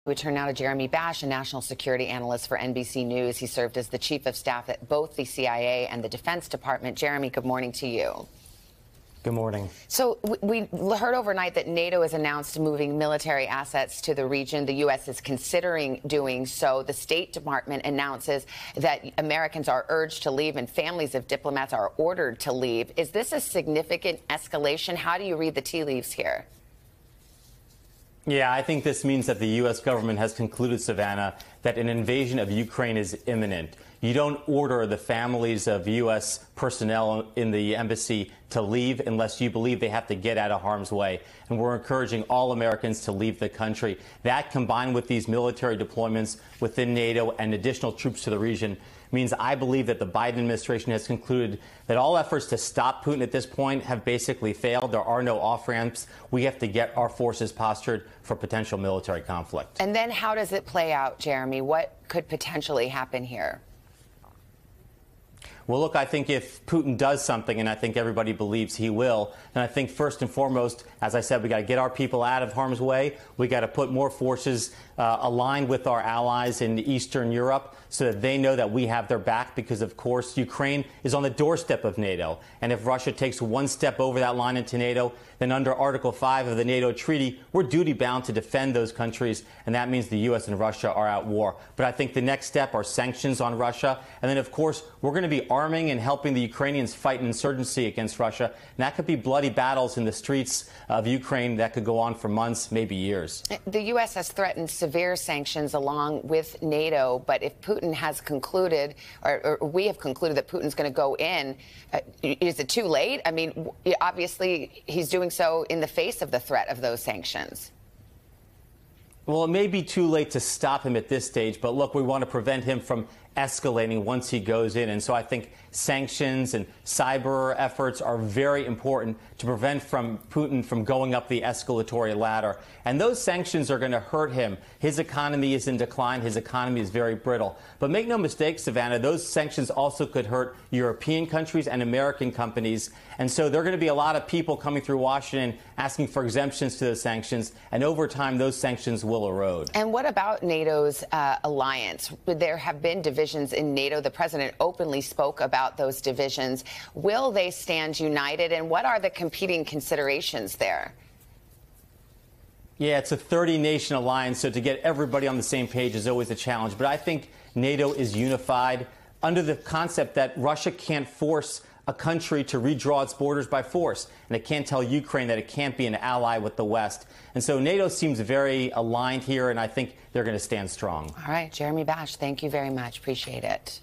We turn now to Jeremy Bash, a national security analyst for NBC News. He served as the chief of staff at both the CIA and the Defense Department. Jeremy, good morning to you. Good morning. So we heard overnight that NATO has announced moving military assets to the region. The U.S. is considering doing so. The State Department announces that Americans are urged to leave and families of diplomats are ordered to leave. Is this a significant escalation? How do you read the tea leaves here? Yeah, I think this means that the U.S. government has concluded, Savannah, that an invasion of Ukraine is imminent. You don't order the families of U.S. personnel in the embassy to leave unless you believe they have to get out of harm's way. And we're encouraging all Americans to leave the country. That, combined with these military deployments within NATO and additional troops to the region, means I believe that the Biden administration has concluded that all efforts to stop Putin at this point have basically failed. There are no off-ramps. We have to get our forces postured for potential military conflict. And then how does it play out, Jeremy? What could potentially happen here? Well, look, I think if Putin does something, and I think everybody believes he will, then I think first and foremost, as I said, we got to get our people out of harm's way. We got to put more forces aligned with our allies in Eastern Europe so that they know that we have their back because, of course, Ukraine is on the doorstep of NATO. And if Russia takes one step over that line into NATO, then under Article 5 of the NATO treaty, we're duty-bound to defend those countries, and that means the U.S. and Russia are at war. But I think the next step are sanctions on Russia. And then, of course, we're going to be arming and helping the Ukrainians fight an insurgency against Russia. And that could be bloody battles in the streets of Ukraine that could go on for months, maybe years. The U.S. has threatened severe sanctions along with NATO, but if Putin has concluded, or we have concluded that Putin's going to go in, is it too late? I mean, obviously, he's doing so in the face of the threat of those sanctions. Well, it may be too late to stop him at this stage, but look, we want to prevent him from escalating once he goes in. And so I think sanctions and cyber efforts are very important to prevent Putin from going up the escalatory ladder. And those sanctions are going to hurt him. His economy is in decline. His economy is very brittle. But make no mistake, Savannah, those sanctions also could hurt European countries and American companies. And so there are going to be a lot of people coming through Washington asking for exemptions to those sanctions. And over time, those sanctions will erode. And what about NATO's alliance? There have been divisions in NATO. The president openly spoke about those divisions. Will they stand united? And what are the competing considerations there? Yeah, it's a 30-nation alliance, so to get everybody on the same page is always a challenge. But I think NATO is unified under the concept that Russia can't force a country to redraw its borders by force, and it can't tell Ukraine that it can't be an ally with the West. And so NATO seems very aligned here, and I think they're going to stand strong. All right, Jeremy Bash, thank you very much. Appreciate it.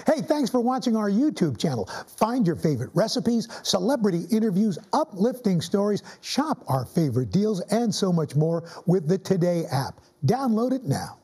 Hey, thanks for watching our YouTube channel. Find your favorite recipes, celebrity interviews, uplifting stories, shop our favorite deals, and so much more with the Today app. Download it now.